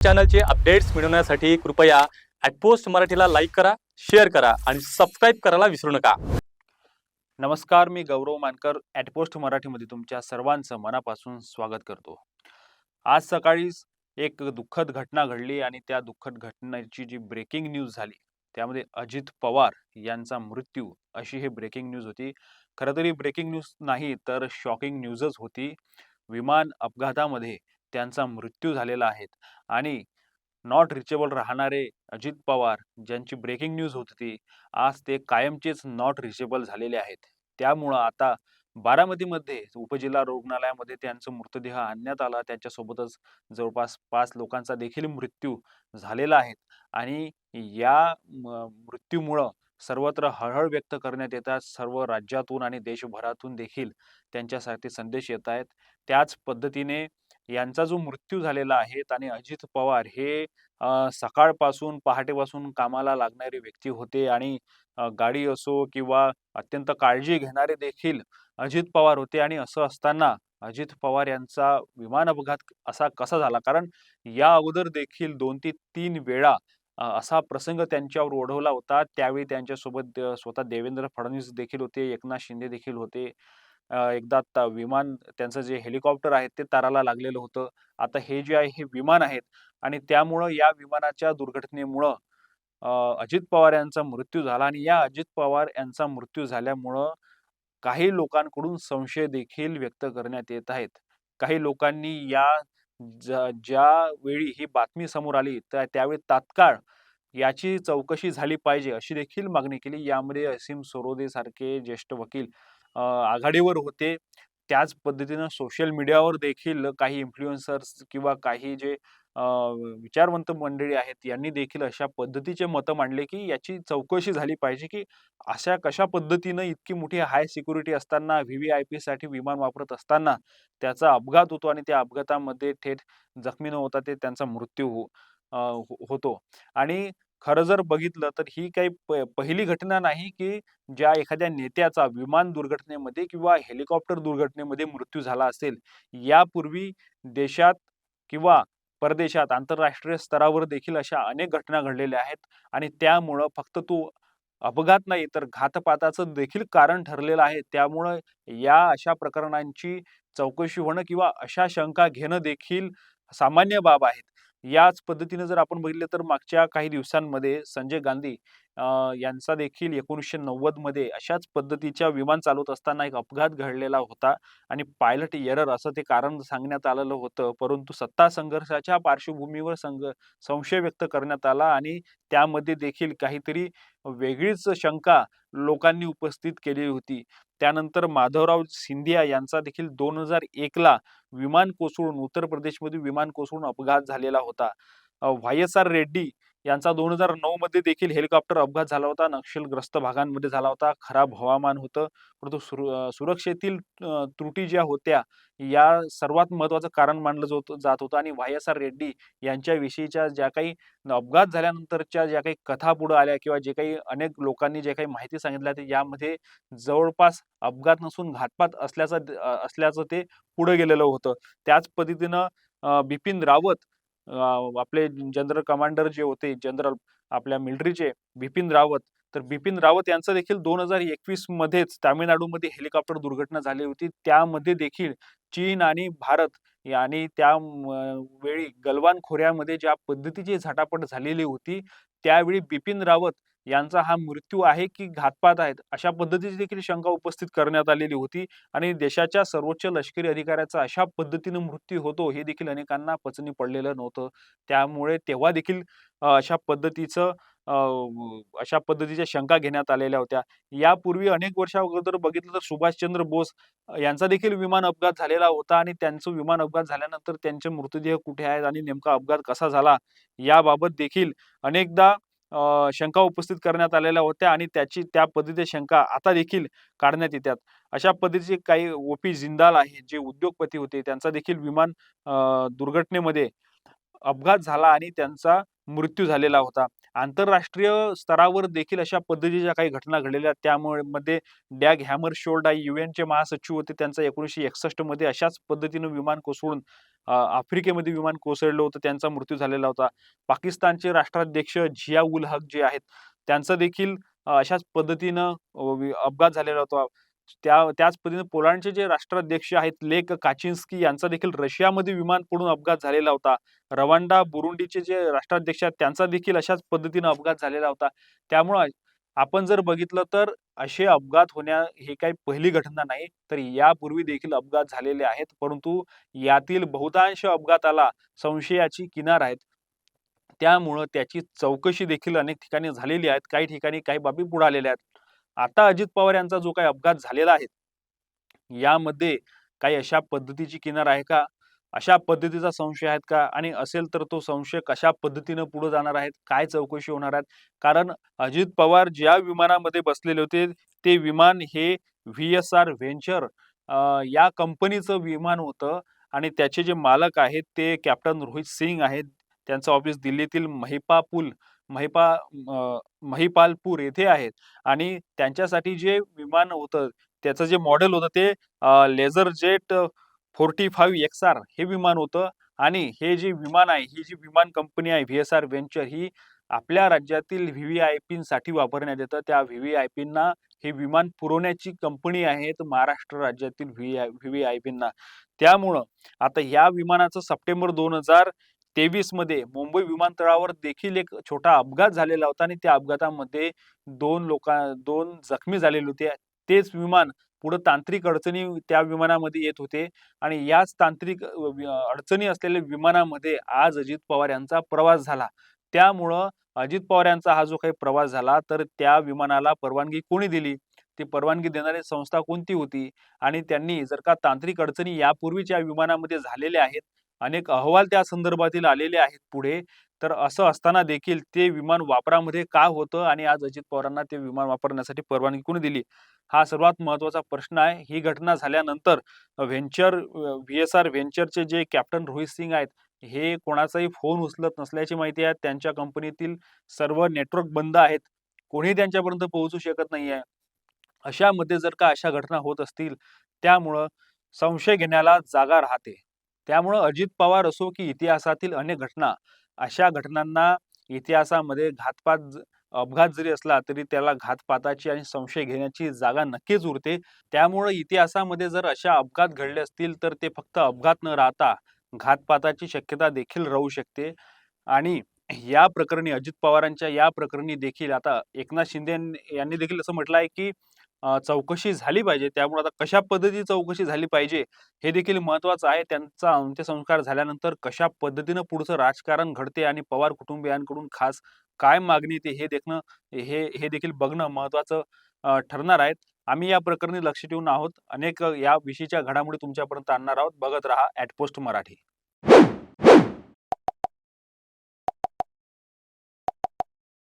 चॅनलचे updates मिळवण्यासाठी कृपया @post मराठीला लाईक करा, शेअर करा आणि सबस्क्राईब करायला विसरू नका। नमस्कार, मी गौरव मानकर @पोस्ट मराठीमध्ये तुमच्या सर्वांचं मनापासून स्वागत करतो। आज सकाळीच एक दुःखद घटना घडली आणि त्या दुःखद घटनेची जी ब्रेकिंग न्यूज झाली त्यामध्ये अजित पवार यांचा मृत्यू अशी ही ब्रेकिंग न्यूज होती। खरं तर ही ब्रेकिंग न्यूज नाही तर शॉकिंग न्यूजच होती। विमान अपघातामध्ये त्यांचा मृत्यू झालेला आहे आणि नॉट रिचेबल राहणारे अजित पवार ज्यांची ब्रेकिंग न्यूज होती ती आज ते कायमचेच नॉट रिचेबल झालेले आहेत। त्यामुळं आता बारामतीमध्ये उपजिल्हा रुग्णालयामध्ये त्यांचा मृतदेह आणण्यात आला। त्यांच्यासोबतच जवळपास 5 लोकांचा देखील मृत्यू झालेला आहे आणि या मृत्यूमुळं सर्वत्र हळहळ व्यक्त करण्यात येतात। सर्व राज्यातून आणि देशभरातून देखील त्यांच्यासाठी संदेश येत आहेत। त्याच पद्धतीने यांचा जो मृत्यू झालेला आहे आणि अजित पवार हे सकाळपासून पहाटेपासून कामाला लागणारे व्यक्ती होते आणि गाडी असो किंवा अत्यंत काळजी घेणारे देखील अजित पवार होते आणि असं असताना अजित पवार यांचा विमान अपघात असा कसा झाला? कारण या अगोदर देखील 2 ते 3 वेळा असा प्रसंग त्यांच्यावर ओढवला होता। त्यावेळी त्यांच्यासोबत स्वतः देवेंद्र फडणवीस देखील होते, एकनाथ शिंदे देखील होते। एकदा विमान त्यांचं जे हेलिकॉप्टर आहे ते ताराला लागलेलं होतं। आता हे जे आहे हे विमान आहेत आणि त्यामुळं या विमानाच्या दुर्घटनेमुळं अजित पवार यांचा मृत्यू झाला आणि या अजित पवार यांचा मृत्यू झाल्यामुळं काही लोकांकडून संशय देखील व्यक्त करण्यात येत आहेत। काही लोकांनी ज्यावेळी ही बातमी समोर आली त्यावेळी तात्काळ याची चौकशी झाली पाहिजे अशी देखील मागणी केली। यामध्ये असीम सरोदे सारखे ज्येष्ठ वकील आघाडीवर होते। त्याच पद्धतीनं सोशल मीडियावर देखील काही इन्फ्लुएन्सर्स किंवा काही जे विचारवंत मंडळी आहेत यांनी देखील अशा पद्धतीचे मतं मांडले, की याची चौकशी झाली पाहिजे, की अशा कशा पद्धतीनं इतकी मोठी हाय सिक्युरिटी असताना व्ही-व्ही-आय-पीसाठी विमान वापरत असताना त्याचा अपघात होतो आणि त्या अपघातामध्ये थेट जखमी न होता त्यांचा मृत्यू होतो आणि खरं जर बघितलं तर ही काही पहिली घटना नाही, की ज्या एखाद्या नेत्याचा विमान दुर्घटनेमध्ये किंवा हेलिकॉप्टर दुर्घटनेमध्ये मृत्यू झाला असेल। यापूर्वी देशात किंवा परदेशात आंतरराष्ट्रीय स्तरावर देखील अशा अनेक घटना घडलेल्या आहेत आणि त्यामुळं फक्त तो अपघात नाही तर घातपाताचं देखील कारण ठरलेलं आहे। त्यामुळं या अशा प्रकरणांची चौकशी होणं किंवा अशा शंका घेणं देखील सामान्य बाब आहेत। याच पद्धतीने जर आपण बघितलं तर मागच्या काही दिवसांमध्ये संजय गांधी यांचा देखील 1990 मध्ये अशाच पद्धतीच्या विमान चालवत असताना एक अपघात घडलेला होता आणि पायलट एरर असं ते कारण सांगण्यात आलेलं होतं। परंतु सत्ता संघर्षाच्या पार्श्वभूमीवर संशय व्यक्त करण्यात आला आणि त्यामध्ये देखील काहीतरी वेगळीच शंका लोकांनी उपस्थित केली होती। त्यानंतर माधवराव सिंधिया यांचा देखील 2001 ला विमान कोसळून उत्तर प्रदेशमध्ये विमान कोसळून अपघात झालेला होता। वाय-एस-आर रेड्डी यांचा 2009 मध्ये देखील हेलिकॉप्टर अपघात झाला होता. नक्षलग्रस्त भागांमध्ये झाला होता. खराब हवामान होतं. परंतु सुरक्षेतील त्रुटी ज्या होत्या, या सर्वात महत्त्वाचं कारण मानलं जात होतं आणि वाय-एस-आर रेड्डी यांच्याविषयीच्या ज्या काही अपघात झाल्यानंतरच्या ज्या काही कथा पुढे आल्या किंवा जे काही अनेक लोकांनी जे काही माहिती सांगितल्या, तर यामध्ये जवळपास अपघात नसून घातपात असल्याचं ते पुढे गेलेलं होतं. त्याच पद्धतीनं बिपिन रावत आपले जनरल कमांडर जे होते, जनरल आपल्या मिलिटरीचे बिपिन रावत, तर बिपिन रावत यांचं देखील 2021 मध्येच तामिळनाडूमध्ये हेलिकॉप्टर दुर्घटना झाली होती। त्यामध्ये देखील चीन आणि भारत आणि वेळी गलवान खोऱ्यामध्ये ज्या पद्धतीची झटापट झालेली होती, त्यावेळी बिपिन रावत यांचा हा मृत्यू आहे की घातपात आहेत, अशा पद्धतीची देखील शंका उपस्थित करण्यात आलेली होती आणि देशाच्या सर्वोच्च लष्करी अधिकाऱ्याचा अशा पद्धतीने मृत्यू होतो, हे देखील अनेकांना पचनी पडलेलं नव्हतं। त्यामुळे तेव्हा देखील अशा पद्धतीचं अ, अशा पद्धतीच्या शंका घेण्यात आलेल्या होत्या। यापूर्वी अनेक वर्षा अगोदर बघितलं तर सुभाषचंद्र बोस यांचा देखील विमान अपघात झालेला होता आणि त्यांचं विमान अपघात झाल्यानंतर त्यांचे मृतदेह कुठे आहेत आणि नेमका अपघात कसा झाला, याबाबत देखील अनेकदा शंका उपस्थित करण्यात आलेल्या होत्या आणि त्या पद्धतीच्या शंका आता देखील काढण्यात येतात। अशा पद्धतीचे काही ओ.पी. जिंदाल आहे, जे उद्योगपती होते, त्यांचा देखील विमान दुर्घटनेमध्ये अपघात झाला आणि त्यांचा मृत्यू झालेला होता। आंतरराष्ट्रीय स्तरावर देखील अशा पद्धतीच्या काही घटना घडलेल्या. त्यामुळे मध्ये डॅग हॅमरशोल्ड यूएनचे महासचिव होते. त्यांचा 1961 मध्ये अशाच पद्धतीनं विमान कोसळून आफ्रिकेमध्ये विमान कोसळलं होतं. त्यांचा मृत्यू झालेला होता. पाकिस्तानचे राष्ट्राध्यक्ष झिया उल हक जे आहेत, त्यांचा देखील अशाच पद्धतीनं अपघात झालेला होता. त्याच पद्धतीने पोलंडचे जे राष्ट्राध्यक्ष आहेत लेक काचिन्स्की यांचा देखील रशियामध्ये विमान पडून अपघात झालेला होता. रवांडा, बुरुंडीचे जे राष्ट्राध्यक्ष आहेत त्यांचा देखील अशाच पद्धतीनं अपघात झालेला होता. त्यामुळं आपण जर बघितलं तर असे अपघात ही काही पहिली घटना नाही, तर यापूर्वी देखील अपघात झालेले आहेत. परंतु यातील बहुतांश अपघाताला संशयाची किनार आहेत. त्यामुळं त्याची चौकशी देखील अनेक ठिकाणी झालेली आहेत. काही ठिकाणी काही बाबी पुढे आलेल्या आहेत. आता अजित पवार यांचा जो काही अपघात झालेला आहे, यामध्ये काही अशा पद्धतीची किनार आहे का? अशा पद्धतीचा संशय आहेत का? आणि असेल तर तो संशय कशा पद्धतीनं पुढे जाणार आहेत? काय चौकशी होणार आहेत? कारण अजित पवार ज्या विमानामध्ये बसलेले होते, ते विमान हे व्ही-एस-आर व्हेंचर या कंपनीचं विमान होतं आणि त्याचे जे मालक आहेत ते कॅप्टन रोहित सिंग आहेत. त्यांचं ऑफिस दिल्लीतील महिपालपूर येथे आहेत आणि त्यांच्यासाठी जे विमान होतं, त्याचं जे मॉडेल होतं ते लेझर जेट 45 XR हे विमान होतं आणि हे जे विमान आहे, ही जी विमान कंपनी आहे व्ही-एस-आर व्हेंचर ही आपल्या राज्यातील व्ही-व्ही-आय-पींसाठी वापरण्यात येतं. त्या व्ही-व्ही-आय-पींना हे विमान पुरवण्याची कंपनी आहे महाराष्ट्र राज्यातील व्ही-व्ही-आय-पींना. त्यामुळं आता या विमानाचं सप्टेंबर 2023 मध्ये मुंबई विमानतळावर देखील एक छोटा अपघात झालेला होता आणि त्या अपघातामध्ये 2 जखमी झालेले होते. तेच विमान पुढे तांत्रिक अडचणी त्या विमानामध्ये येत होते आणि याच तांत्रिक अडचणी असलेल्या विमानामध्ये आज अजित पवार यांचा प्रवास झाला. त्यामुळं अजित पवार यांचा हा जो काही प्रवास झाला, तर त्या विमानाला परवानगी कोणी दिली? ती परवानगी देणारी संस्था कोणती होती? आणि त्यांनी जर का तांत्रिक अडचणी यापूर्वीच्या विमानामध्ये झालेल्या आहेत, अनेक अहवाल त्या संदर्भातील आलेले आहेत पुढे, तर असं असताना देखील ते विमान वापरामध्ये का होतं आणि आज अजित पवारांना ते विमान वापरण्यासाठी परवानगी कोणी दिली? हा सर्वात महत्त्वाचा प्रश्न आहे. ही घटना झाल्यानंतर व्ही-एस-आर व्हेंचरचे जे कॅप्टन रोहित सिंग आहेत, हे कोणाचाही फोन उचलत नसल्याची माहिती आहे. त्यांच्या कंपनीतील सर्व नेटवर्क बंद आहेत. कोणीही त्यांच्यापर्यंत पोहोचू शकत नाहीये. अशामध्ये जर का अशा घटना होत असतील, त्यामुळं संशय घेण्याला जागा राहते. त्यामुळं अजित पवार असो की इतिहासातील अनेक घटना, अशा घटनांना इतिहासामध्ये अपघात जरी असला तरी त्याला घातपाताची आणि संशय घेण्याची जागा नक्कीच उरते. त्यामुळं इतिहासामध्ये जर अशा अपघात घडले असतील तर ते फक्त अपघात न राहता घातपाताची शक्यता देखील राहू शकते. आणि या प्रकरणी अजित पवारांच्या या प्रकरणी देखील आता एकनाथ शिंदे यांनी देखील असं म्हटलं आहे की चौकशी झाली पाहिजे. त्यामुळे आता कशा पद्धतीची चौकशी झाली पाहिजे हे देखील महत्त्वाचं आहे. त्यांचा अंत्यसंस्कार झाल्यानंतर कशा पद्धतीनं पुढचं राजकारण घडते आणि पवार कुटुंबियांकडून खास काय मागणी येते हे देखील बघणं महत्त्वाचं ठरणार आहे. आम्ही या प्रकरणी लक्ष ठेवून आहोत. अनेक या विषयीच्या घडामोडी तुमच्यापर्यंत आणणार आहोत. बघत रहा @पोस्ट मराठी.